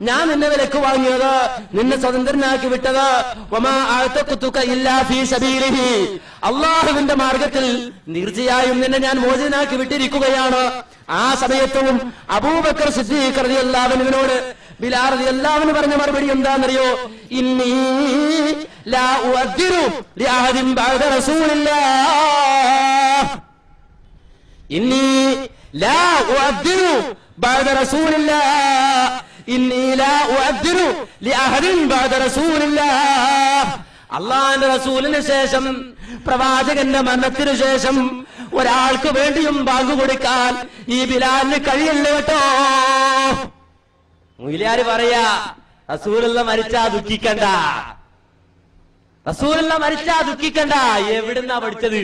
ഞാൻ നിന്നെ വിലക്ക് വാങ്ങിയത്, നിന്നെ സ്വതന്ത്രനാക്കി വിട്ടത് വമാ അഅതഖതുക ഇല്ലാ ഫീ സബീലിഹി, അല്ലാഹുവിന്റെ മാർഗത്തിൽ തീർച്ചയായും നിന്നെ ഞാൻ മോചനാക്കി വിട്ടിരിക്കുകയാണ്. ആ സമയത്തും അബൂബക്കർ സിദ്ദീഖ് റളിയല്ലാഹു അൻഹുവിനോട് ബിലാൽ റളിയല്ലാഹു അൻഹു പറഞ്ഞ മറുപടി എന്താണെന്നറിയോ? ഇന്നി ലാ ഉഅദ്ദിറു ലിഅഹദിൻ ബഅദ റസൂലില്ലാഹ്, ഇന്നി ലാ ഉഅദ്ദിറു ബഅദ റസൂലില്ലാഹ്, ഇന്നി ലാ ഉഅദ്ദിറു ലിഅഹദിൻ ബഅദ റസൂലില്ലാഹ്. അല്ലാഹുവിന്റെ റസൂലിന് ശേഷം, പ്രവാചകന്റെ മരണത്തിനു ശേഷം ഒരാൾക്ക് വേണ്ടിയും ബാങ്ക് കൊടുക്കാൻ ഈ ബിലാലിന് കഴിയില്ല കേട്ടോ. മുയിലാര് പറയാ, റസൂലുള്ള മരിച്ചാ ദുഃഖിക്കണ്ട, റസൂലുള്ള മരിച്ചാ ദുഃഖിക്കണ്ട. എവിടുന്നാ പഠിച്ചത്,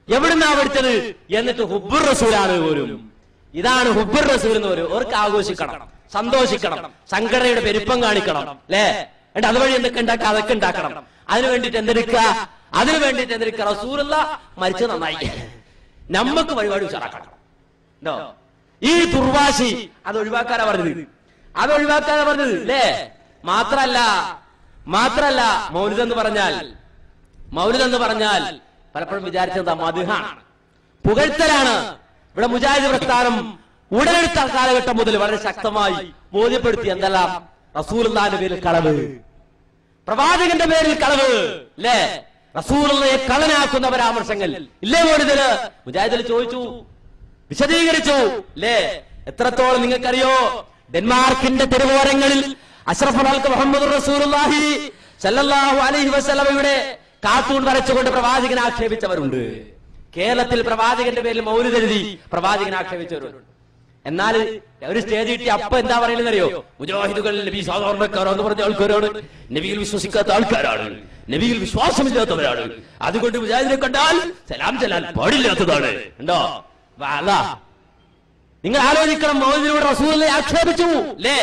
എവിടുന്നാ പഠിച്ചത്? എന്നിട്ട് ഹുബ്ബുർ റസൂലാണ് പോലും. ഇതാണ് ഹുബ്ബുർ റസൂൽ എന്ന് പറയും. അവർക്ക് ആഘോഷിക്കണം, സന്തോഷിക്കണം, സംഘടനയുടെ പെരുപ്പം കാണിക്കണം, അല്ലേ? എന്നിട്ട് അതുവഴി എന്തൊക്കെ ഉണ്ടാക്കുക, അതൊക്കെ ഉണ്ടാക്കണം. അതിനു വേണ്ടിട്ട് എന്തെടുക്കുക, അതിനു വേണ്ടിട്ട് എന്തെടുക്കുക? റസൂലുള്ള മരിച്ചത് നന്നായി, നമുക്ക് വഴിപാട് ഉഷാറാക്കണം. ഉണ്ടോ? ഈ ദുർവാശി അത് ഒഴിവാക്കാനാ പറഞ്ഞത്, അത് ഒഴിവാക്കാനാ പറഞ്ഞത്, അല്ലേ? മാത്രല്ല മൗലിദ് എന്ന് പറഞ്ഞാൽ പലപ്പോഴും വിചാരിച്ചത് മദ്ഹാണ്, പുകഴ്ത്തലാണ്. ഇവിടെ മുജാഹിദ് പ്രസ്ഥാനം ഉടലെടുത്ത കാലഘട്ടം മുതൽ വളരെ ശക്തമായി ബോധ്യപ്പെടുത്തി എന്തെല്ലാം? റസൂലുള്ളാഹിന്റെ പേരിൽ കളവ്, പ്രവാചകന്റെ പേരിൽ കളവ്, അല്ലേ? റസൂലുള്ളാഹിയെ കളനാക്കുന്ന പരാമർശങ്ങൾ ഇല്ലേ മൗലിദില്? മുജാഹിദിൽ ചോദിച്ചു, വിശദീകരിച്ചു, അല്ലേ? എത്രത്തോളം നിങ്ങൾക്കറിയോ? ഡെൻമാർക്കിന്റെ തെരുവോരങ്ങളിൽ അഷ്റഫുൽ ഖൽഖ് മുഹമ്മദ് റസൂലുള്ളാഹി സല്ലല്ലാഹു അലൈഹി വസല്ലമയുടെ കാർട്ടൂൺ വരച്ചുകൊണ്ട് പ്രവാചകനെ ആക്ഷേപിച്ചവരുണ്ട്. കേരളത്തിൽ പ്രവാചകന്റെ പേരിൽ മൗലിദ് എഴുതി പ്രവാചകനെ ആക്ഷേപിച്ചവരുണ്ട്. എന്നാൽ ഒരു സ്റ്റേജ് കിട്ടി അപ്പൊ എന്താ പറയുന്നറിയോ? മുജാഹിദുകൾ നബി സാധാരണക്കാരാന്ന് പറഞ്ഞ ആൾക്കാരാണ്, നബിയിൽ വിശ്വസിക്കാത്ത ആൾക്കാരാണ്, നബിയിൽ വിശ്വാസമില്ലാത്തവരാണ്, അതുകൊണ്ട് മുജാഹിദിനെ കണ്ടാൽ സലാം ചെല്ലാൻ പാടില്ലാത്തതാണ്. ഉണ്ടോ? നിങ്ങൾ ആലോചിക്കണം, മൗലിദിലൂടെ റസൂലിനെ ആക്ഷേപിച്ചു, അല്ലേ?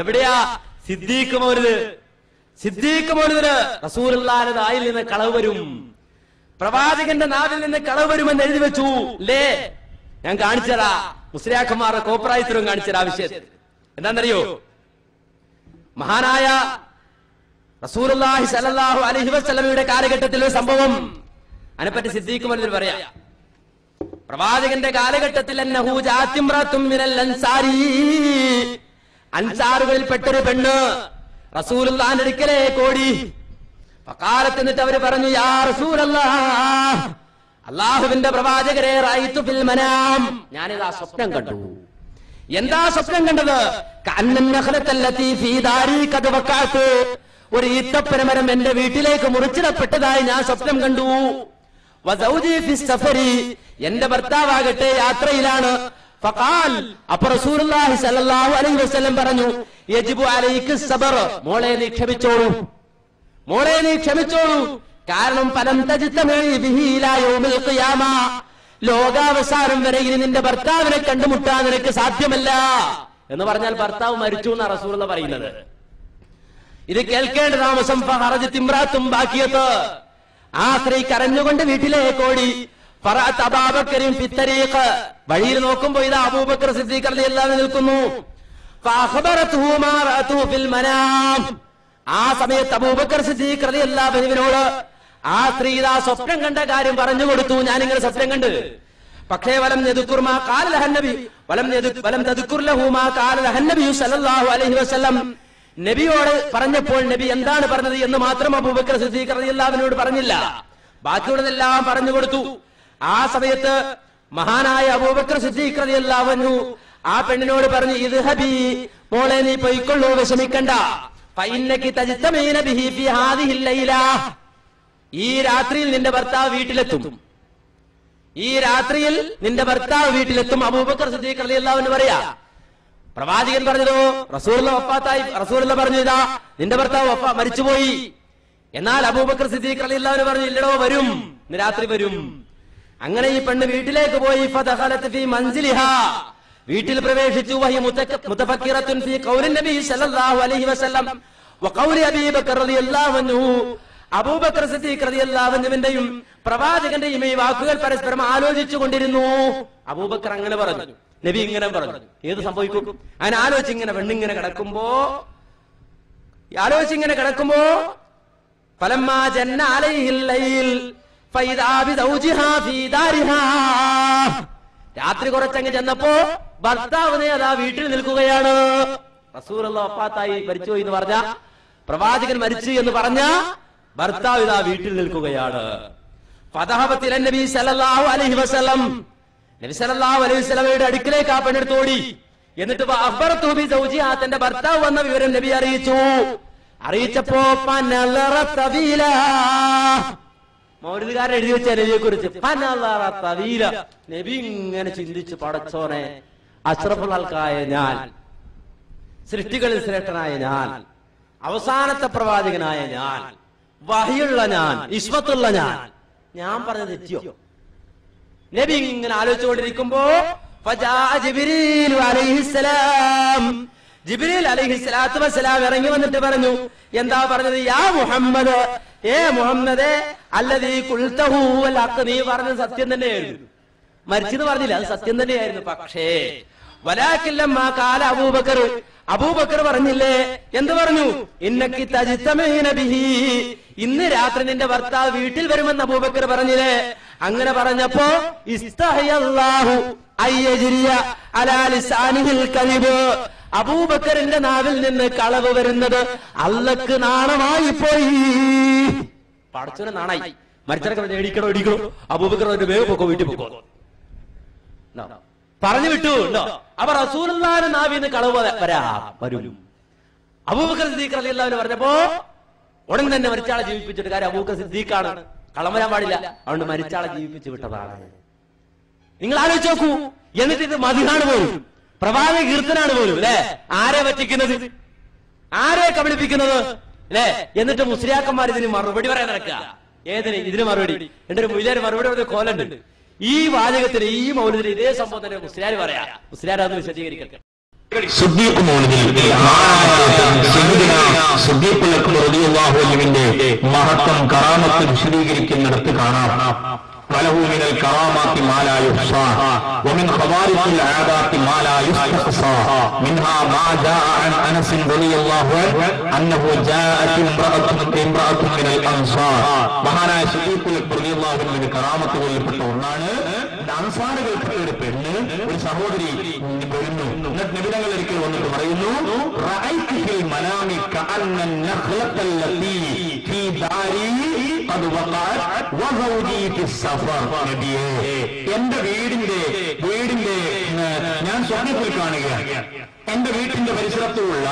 എവിടെയാ സിദ്ദീഖ് മൗലിദ്? സിദ്ദീഖ് മൗലിദിന് റസൂലുള്ളാഹിന്റെ നാവിൽ നിന്ന് കളവ് വരും, പ്രവാചകന്റെ നാവിൽ നിന്ന് കളവ് വരുമെന്ന് എഴുതി വെച്ചു, അല്ലേ? ഞാൻ കാണിച്ചതാ, മുസ്ലിയാക്കന്മാരുടെ കോപ്രായത്തിലും കാണിച്ചതാ വിഷയത്തിൽ. എന്താണെന്നറിയോ? മഹാനായ റസൂലുള്ളാഹി സ്വല്ലല്ലാഹു അലൈഹി വസല്ലമയുടെ കാലഘട്ടത്തിലെ സംഭവം. അതിനെപ്പറ്റി സിദ്ദീഖ് മൗലിദിൽ പറയാം. പ്രവാചകന്റെ കാലഘട്ടത്തിൽ അൻസാറുകളിൽപ്പെട്ടൊരു പെണ്ണ് റസൂലുള്ളാഹിന്റെ അടുക്കലേക്ക് ഓടി. ഫഖാലത്ത്, എന്നിട്ട് അവര് പറഞ്ഞു, യാ റസൂലല്ലാഹ്, അല്ലാഹുവിന്റെ പ്രവാചകരെ, റഅയ്തു ഫിൽ മനാം, ഞാനിതാ സ്വപ്നം കണ്ടു. എന്താ സ്വപ്നം കണ്ടത്? കഅന്നൻ നഖലത്തല്ലതി ഫീ ദാരി ഖദ് വഖഅതു, ഒരു ഈത്തപ്പനമരം എന്റെ വീട്ടിലേക്ക് മുറിച്ചിടപ്പെട്ടതായി ഞാൻ സ്വപ്നം കണ്ടു. വസൗജി ഫിസ് സഫരി, എന്റെ ഭർത്താവാകട്ടെ യാത്രയിലാണ്. ഫഖാൽ, അപ്പോൾ റസൂലുള്ളാഹി സ്വല്ലല്ലാഹു അലൈഹി വസല്ലം പറഞ്ഞു, യജിബു അലൈക സബർ, മോളെ നീ ക്ഷമിച്ചോളൂ, മോളെ നീ ക്ഷമിച്ചോളൂ. കാരണം ഫലം തജ്തമഇ ബിഹി ഇലാ യൗമിൽ ഖിയാമ, ലോകാവസാനം വരെ ഇനി നിന്റെ ഭർത്താവിനെ കണ്ടുമുട്ടാൻ നിനക്ക് സാധ്യമല്ല എന്ന് പറഞ്ഞാൽ ഭർത്താവ് മരിച്ചു എന്നാണ് റസൂലുള്ളാഹി പറയുന്നത്. ഇത് കേൾക്കേണ്ട താമസം ഫഖറജത് ഇംറാത്തും ബാക്കിയത്ത്, ആ സ്ത്രീ കരഞ്ഞുകൊണ്ട് വീട്ടിലേക്ക് ഓടി. ഫറഅത് അബൂബക്കറിൻ ഫിത്തരീഖ്, വഴിയിൽ നോക്കുമ്പോൾ ഇതാ അബൂബക്കർ സിദ്ദീഖ് റളിയല്ലാഹു അൻഹു നിൽക്കുന്നു. ഫഅഖബറതുഹു മാ റഅതുഹു ഫിൽ മനാം, ആ സമയത്ത് അബൂബക്കർ സിദ്ദീഖ് റളിയല്ലാഹു അൻഹുവിനോട് ആ സ്ത്രീ ഇതാ സ്വപ്നം കണ്ട കാര്യം പറഞ്ഞു കൊടുത്തു. ഞാനിങ്ങനെ സ്വപ്നം കണ്ട്, പക്ഷേ വലം യദ്കുർ മാ ഖാല ലഹൻ നബി വലം തദ്കുർ ലഹു മാ ഖാല ലഹൻ നബി സല്ലല്ലാഹു അലൈഹി വസല്ലം, നബിയോട് പറഞ്ഞപ്പോൾ നബി എന്താണ് പറഞ്ഞത് എന്ന് മാത്രം അബൂബക്കർ സിദ്ദീഖ് റളിയല്ലാഹു അൻഹുവിനോട് പറഞ്ഞില്ല, ബാക്കിയുള്ളതെല്ലാം പറഞ്ഞു കൊടുത്തു. ആ സമയത്ത് മഹാനായ അബൂബക്കർ സിദ്ദീഖ് റളിയല്ലാഹു അൻഹു ആ പെണ്ണിനോട് പറഞ്ഞു, ഇദ്ഹബി, മോളെ നീ പോയിക്കൊള്ളൂ, വിഷമിക്കണ്ട. ഫഇന്നകി തജ്തമീന ബിഹി ഫി ഹാദിഹിൽ ലൈല, ഈ രാത്രിയിൽ നിന്റെ ഭർത്താവ് വീട്ടിലെത്തും, ഈ രാത്രിയിൽ നിന്റെ ഭർത്താവ് വീട്ടിലെത്തും. അബൂബക്കർ സിദ്ദീഖ് റളിയല്ലാഹു അൻഹു പറയാ, പ്രവാചകൻ പറഞ്ഞതോ റസൂലുള്ളാഹി വഫാത്തായി, റസൂലുള്ളാഹി പറഞ്ഞു ഇതാ നിന്റെ ഭർത്താവ് മരിച്ചുപോയി. എന്നാൽ അബൂബക്കർ സിദ്ദീഖ് റളിയല്ലാഹു അൻഹു പറഞ്ഞു, ഇല്ലടോ, വരും, ഇന്ന് രാത്രി വരും. അങ്ങനെ ഈ പെണ്ണ് വീട്ടിലേക്ക് പോയി. ഫദഖലത് ഫീ മൻസിലിഹാ, വീട്ടിൽ പ്രവേശിച്ചു. വഹി മുതഫക്കിറത്തുൻ ഫീ ഖൗലി നബി സല്ലല്ലാഹു അലൈഹി വസല്ലം വഖൗലി അബീ ബക്കർ റളിയല്ലാഹു അൻഹു, അബൂബക്കർ സിദ്ദീഖ് റളിയല്ലാഹു അൻഹുവിന്റെയും പ്രവാചകന്റെയും ഈ വാക്കുകൾ പരസ്പരം ആലോചിച്ചു കൊണ്ടിരുന്നു. അബൂബക്കർ അങ്ങനെ പറഞ്ഞു, നബി ഇങ്ങനെ പറഞ്ഞു. ഏത് സംഭവിക്കും? അങ്ങനെ ആലോചിച്ചിങ്ങനെ പെണ്ണിങ്ങനെ കിടക്കുമ്പോ ഫലമ്മാ ജന്ന അലൈഹിൽ ലൈൽ ഫൈദാ ബിസൗജിഹാ ഫീ ദാരിഹാ. രാത്രി കുറച്ചങ്ങ് ചെന്നപ്പോ ഭർത്താവ് അതാ വീട്ടിൽ നിൽക്കുകയാണ്. റസൂലുള്ളാഹി വഫാത്തായി മരിച്ചുപോയി എന്ന് പറഞ്ഞ, പ്രവാചകൻ മരിച്ചു എന്ന് പറഞ്ഞ ഭർത്താവ് ഇതാ വീട്ടിൽ നിൽക്കുകയാണ്. ഫദഹബത്ത് ഇല നബി സല്ലല്ലാഹു അലൈഹി വസല്ലം, നബി സല്ലല്ലാഹു അലൈഹി വസല്ലമയുടെ അടുക്കലേക്ക് ആ പെണ്ണെടുത്തോടി. എന്നിട്ട് അഖ്ബറതു ബി സൗജിഹാ, തന്റെ ഭർത്താവ് വന്ന വിവരം നബി അറിയിച്ചപ്പോ മൗലിദുകാരൻ എഴുതി വെച്ച നബിയെ കുറിച്ച് നബി ഇങ്ങനെ ചിന്തിച്ചു, പടച്ചോനെ, അഷ്റഫുൽ ഖൽഖായ ഞാൻ, സൃഷ്ടികളിൽ ശ്രേഷ്ഠനായ ഞാൻ, അവസാനത്തെ പ്രവാചകനായ ഞാൻ, വഹിയുള്ള ഞാൻ, ഇസ്മത്തുള്ള ഞാൻ പറഞ്ഞത് തെറ്റിയോ? നബി ഇങ്ങനെ ആലോചിച്ചുകൊണ്ടിരിക്കുമ്പോ ജിബ്രീൽ അലൈഹിസ്സലാത്തു വസ്സലാം ഇറങ്ങി വന്നിട്ട് പറഞ്ഞു. എന്താ പറഞ്ഞത്? യാ മുഹമ്മദ്, മുഹമ്മദേ, അല്ലദീ ഖുൽതഹു വൽ ഹഖ്, നീ പറഞ്ഞത് സത്യം തന്നെയായിരുന്നു. മരിച്ചെന്ന് പറഞ്ഞില്ല, അത് സത്യം തന്നെയായിരുന്നു. പക്ഷേ വലാകിൻ ലമ്മാ ഖാല അബൂബക്കർ പറഞ്ഞില്ലേ? എന്ത് പറഞ്ഞു? ഇന്നക്കി തജ്തമീന ബിഹി, ഇന്ന് രാത്രി നിന്റെ ഭർത്താവ് വീട്ടിൽ വരുമെന്ന് അബൂബക്കർ പറഞ്ഞില്ലേ? അങ്ങനെ പറഞ്ഞപ്പോ ഇസ്തഹയല്ലാഹു അയ്യജ്രിയ അലാ ലിസാനിഹിൽ കലിബ്, അബൂബക്കറിന്റെ നാവിൽ നിന്ന് കളവ് വരുന്നത് അള്ളക്ക് നാണമായി പോയി. പടച്ചോനെ നാണായി. മരിച്ചടക്കം ഇടിക്കണോ? അബൂബക്കർ വേഗം പൊക്കോ, വീട്ടിൽ പൊക്കോ പറഞ്ഞു വിട്ടു. അപ്പൊ റസൂലുള്ളാഹിന്റെ നാവിന്ന് കളവ് വരും. അബൂബക്കർ സിദ്ദീഖ് റളിയല്ലാഹു അൻഹു പറഞ്ഞപ്പോ ഉടൻ തന്നെ മരിച്ചാളെ ജീവിപ്പിച്ചിട്ട്, കാര്യം അബൂബക്കർ സിദ്ദീഖാണ്, കള്ളം വരാൻ പാടില്ല, അതുകൊണ്ട് മരിച്ചാളെ ജീവിപ്പിച്ചു വിട്ടതാണ്. നിങ്ങൾ ആലോചിച്ച് നോക്കൂ. എന്നിട്ട് ഇത് മദിഹാണ് പോലും, പ്രവാചക കീർത്തനാണ് പോലും, അല്ലെ? ആരെ പറ്റിക്കുന്നത്, ആരെ കബളിപ്പിക്കുന്നത്, അല്ലെ? എന്നിട്ട് മുസ്ലിയാക്കന്മാർ ഇതിന് മറുപടി പറയാൻ നടക്കുക. ഇതിന് മറുപടി എന്റെ ഒരു മുസ്ലിയാർ മറുപടി പറഞ്ഞ കോലുണ്ട്. ഈ വാചകത്തിന്, ഈ മൗലിദിന് ഇതേ സംഭവം തന്നെ മുസ്ലിയാർ പറയാ. മുസ്ലിയാർ അതൊന്ന് വിശദീകരിക്കട്ടെ. മഹത്വം കറാമത്ത് വിശദീകരിക്കുന്നിടത്ത് കാണാം. وله من الكرامات ما لا يحصى ومن خوارق العادات ما لا يستقصى منها ما جاء عن انس رضي الله عنه انه جاءت امراه من الانصار. മഹാനായ സിദ്ദീഖുൽ റളിയല്ലാഹു അൻഹു കറാമത്തുകളിൽപ്പെട്ട ഒന്നാണ്. അൻസാറുകൾപ്പെട്ട ഒരു പെണ്ണ്, ഒരു സഹോദരി വരുന്നു. എന്നിട്ട് നബി തങ്ങൾ ഒരിക്കൽ വന്നിട്ട് പറയുന്നു, റഅയ്തു ഫിൽ മനാമി കഅന്ന നഖ്ലത്തല്ലതി ഫീ ദാരി ഖദ് വഖഅത് വസൗജി ഫിസ് സഫർ. നബിയേ, എന്റെ വീടിന്റെ ഞാൻ സ്വപ്നത്തിൽ കാണുകയാണ്. എന്റെ വീട്ടിന്റെ പരിസരത്തുള്ള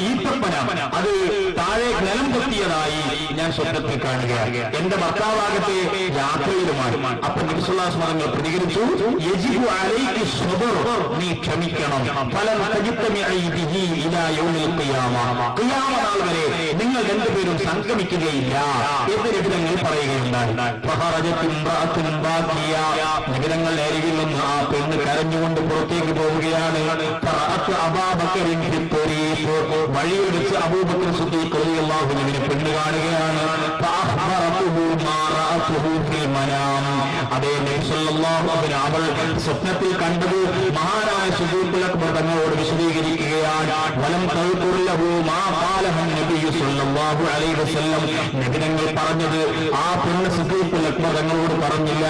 ഈത്തപ്പന അത് താഴെ നിലം പൊത്തിയതായി ഞാൻ സ്വപ്നത്തിൽ കാണുകയാണ്. എന്റെ ഭർത്താവാകട്ടെ യാത്രയിലുമാണ്. അപ്പൊ നബി സല്ലല്ലാഹു അലൈഹി വസല്ലം പ്രതികരിച്ചു, യജിബു അലൈകി സ്വബർ, നീ ക്ഷമിക്കണം. ഫലൻ തജ്തമിഇ ബിഹി ഇലാ യൗമിൽ ഖിയാമ, ഖിയാമ നാൾ വരെ നിങ്ങൾ രണ്ടുപേരും സംഗമിക്കുകയില്ല എന്ന് നബിതങ്ങൾ പറയുകയുണ്ടായി. ഫഖറജത് ഇംറഅത്തുൻ ബാകിയ, നബിതങ്ങൾ അരികിൽ നിന്ന് ആ പെണ്ണ് കരഞ്ഞുകൊണ്ട് പുറത്തേക്ക് പോവുകയാണ്. വഴിയിൽ വെച്ച് അബൂബക്കർ സിദ്ദീഖ് റളിയല്ലാഹു അൻഹുവിനെ പെണ്ണ് കാണുകയാണ്. അതേ നബി സല്ലല്ലാഹു അലൈഹി വസല്ലം അവൾ സ്വപ്നത്തിൽ കണ്ടത് മഹാനായ സിദ്ദീഖുൽ അക്ബർ തങ്ങളോട് വിശദീകരിക്കുകയാണ്. വലം തഖുൽ ലഹു മാ ഖാലഹു നബി സല്ലല്ലാഹു അലൈഹി വസല്ലം, നബി തങ്ങൾ പറഞ്ഞത് ആ പെണ്ണ് സിദ്ദീഖുൽ അക്ബർ തങ്ങളോട് പറഞ്ഞില്ല.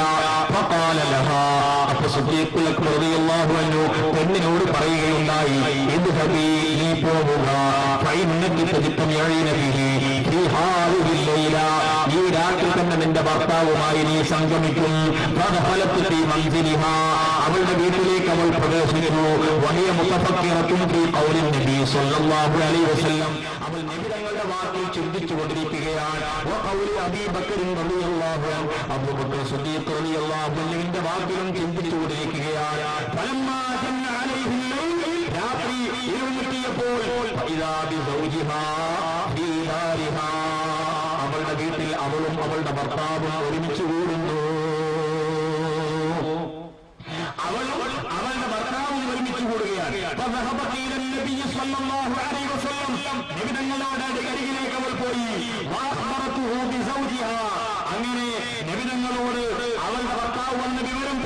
ഫഖാല ലഹാ, അപ്പോൾ സിദ്ദീഖുൽ അക്ബർ റളിയല്ലാഹു അൻഹു പെണ്ണിനോട് പറയുകയുണ്ടായി, ഇദ്ഹബി, നീ പോവുക, ഫഇന്നക തജ്തമിഉന ബിഹി ഫീ ഹാദിഹിൽ ലൈല, ഈ രാത്രി തന്നെ നിന്റെ ഭർത്താവുമായി നീ സംഗമിക്കും. ഫദഖലത് ഫീ മൻസിലിഹാ, അവളുടെ വീട്ടിലേക്ക് അവൾ പ്രവേശിച്ചു. വഹിയ മുതഫക്കിറത്തുൻ ഫീ ഖൗലി നബി സല്ലല്ലാഹു അലൈഹി വസല്ലം, അവൾ നബി തങ്ങളുടെ വാക്കിൽ ചിന്തിച്ചുകൊണ്ടിരിക്കുകയാണ്. വഖൗലി അബീ ബക്കർ റളിയല്ലാഹു അൻഹു, അബൂബക്കർ സിദ്ദീഖ് റളിയല്ലാഹു അൻഹുവിന്റെ വാക്കിലും ചിന്തിച്ചുകൊണ്ടിരിക്കുകയാണ്. ഫലമ്മാ ജന്ന അലൈഹി ലൈൽ, രാത്രി ഇരുമുട്ടിയപ്പോൾ ഫഇദാ ബിസൗജിഹാ ഫീ ദാരിഹാ, അവളുടെ വീട്ടിൽ അവളും അവളുടെ ഭർത്താവും ഒരുമിച്ച് കൂടുന്നു. അവളും അവളുടെ ഭർത്താവും ഒരുമിച്ച് കൂടുകയാണ്. നബിതങ്ങളോട് അരികിലേക്ക് അവൾ പോയി. അങ്ങനെ നബിതങ്ങളോട് അവളുടെ ഭർത്താവ് വന്ന വിവരം